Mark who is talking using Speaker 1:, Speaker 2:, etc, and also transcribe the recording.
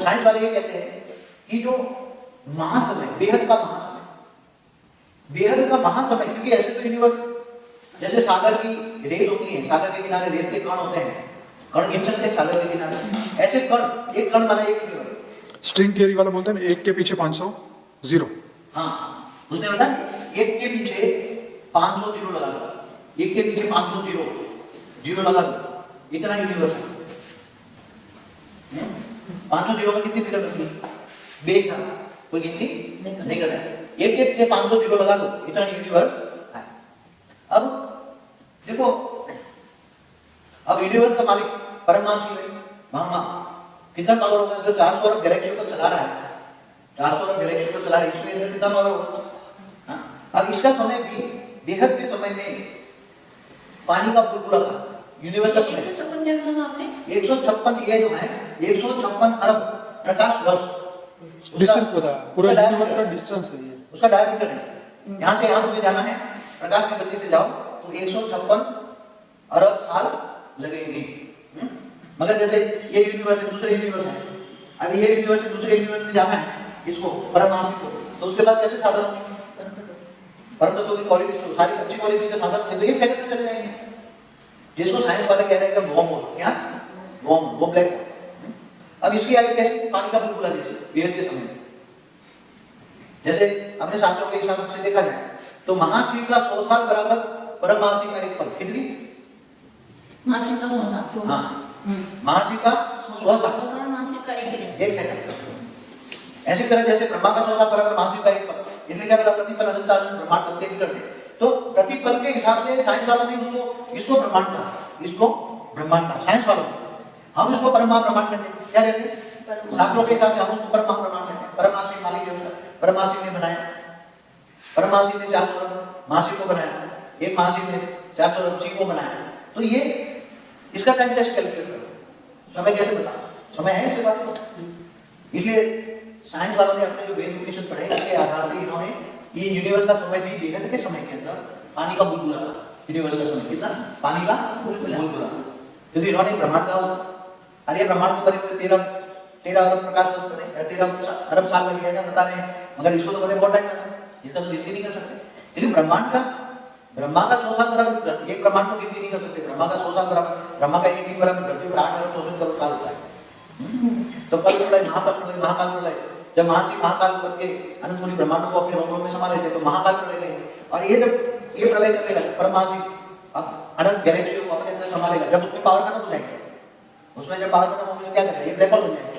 Speaker 1: Science वाले ये कहते हैं कि जो महासमय, बेहद का महासमय, बेहद का महासमय, क्योंकि ऐसे तो यूनिवर्स जैसे सागर की रेत होती है, सागर के किनारे रेत के कण होते हैं, कण गिन सकते हैं सागर के किनारे, ऐसे कण, एक कण बना एक यूनिवर्स।
Speaker 2: स्ट्रिंग थियरी वाला बोलते हैं ना, एक के पीछे 500 जीरो।
Speaker 1: हाँ, उसने बताया एक के पीछे 500 जीरो लगा दो, एक के पीछे 500 जीरो लगा दो, इतना यूनिवर्स है। 500 जीरो में कितनी फिगर बनती है? बेशक कोई गिनती नहीं कर रहा है। एक के पीछे 500 जीरो लगा दो, इतना यूनिवर्स है। अब देखो, अब यूनिवर्स का मालिक परमाणु है, महामा कितना पावर होगा? जो 400 अरब गैलेक्सी को चला रहा है, 400 अरब गैलेक्सी को चला रहा है, इसमें अंदर कितना पावर होगा? अब इसका समय भी बेहद के समय में पानी का बुलबुला था, यूनिवर्स का समय 156 ये जो है 156 अरब प्रकाश वर्ष
Speaker 2: डिस्टेंस बताया, पूरा यूनिवर्स का डिस्टेंस है ये,
Speaker 1: उसका डायमीटर है। यहाँ से यहाँ तुम्हें जाना है, प्रकाश की गति से जाओ तो 156 अरब साल लगेंगे। मगर जैसे ये यूनिवर्स है, दूसरे यूनिवर्स है, अब ये यूनिवर्स से दूसरे यूनिवर्स में जाना है इसको, परमाणु को, तो उसके पास कैसे साधन? परम तत्वों की क्वालिटी, सारी अच्छी क्वालिटी के साधन तो 1 सेकंड में चले जाएंगे। जिसको साइंस वाले कह रहे हैं कि वॉर्म होल, क्या वॉर्म, वो ब्लैक। अब इसकी आयु कैसे? पानी का बुलबुला जैसे बेहद के समय में। जैसे अपने शास्त्रों के हिसाब से देखा जाए तो महाशिव का 100 साल बराबर परम महाशिव का एक पल। कितनी?
Speaker 3: महाशिव का 100 साल।
Speaker 1: हाँ, महाशिव का 100 साल,
Speaker 3: महाशिव का 1 सेकंड।
Speaker 1: 1 सेकंड। ऐसी तरह जैसे ब्रह्मा का 100 साल बराबर महाशिव का एक पल, इसलिए क्या बोला? प्रतिपल अनंत अनंत ब्रह्मांड बनते भी करते। तो प्रतिपल के हिसाब से साइंस वालों ने इसको ब्रह्मांड कहा, इसको ब्रह्मांड कहा साइंस वालों ने। हम इसको परम ब्रह्मांड कहते हैं। क्या कहते हैं? शास्त्रों के हिसाब से हम उसको परम ब्रह्मांड कहते हैं। परमाशिव मालिक है उसका, परमाशिव ने बनाया, परमाशिव ने 400 अरब महाशिव को बनाया, एक महाशिव ने 400 अरब शिव को बनाया। तो ये इसका टाइम कैसे कैलकुलेट करो? समय कैसे बताओ? समय है इसके बात। इसलिए साइंस वालों ने अपने जो वेद उपनिषद पढ़े उसके आधार से इन्होंने ये यूनिवर्स का समय भी बेहद के समय के अंदर पानी का बुलबुला था। यूनिवर्स का समय कितना? पानी का बुलबुला। क्योंकि इन्होंने ब्रह्मांड का, अरे ब्रह्मांड को बने हुए 13 अरब प्रकाश वर्ष बने, 13 अरब साल लग गया बता रहे हैं, मगर इसको तो बने बहुत टाइम लगा, इसका तो गिनती नहीं कर सकते। लेकिन ब्रह्मा का 100 साल बराबर, एक ब्रह्मांड को गिनती नहीं कर सकते। ब्रह्मा का 100 साल बराबर, ब्रह्मा का एक दिन बराबर धरती पर 8 अरब 64 करोड़ साल होता है। तो कल प्रलय, महाकाल प्रलय, जब महर्षि महाकाल करके अनंत ब्रह्मांड को अपने रोमों में समा लेते तो महाकाल प्रलय कहेंगे। और ये जब ये प्रलय करने लगे, परमाणु अब अनंत गैलेक्सियों को अपने अंदर समा लेगा। जब उसमें पावर खत्म हो जाएगी, उसमें जब पावर खत्म होगी तो क्या करेगा? ये ब्लैक होल बन जाएगा।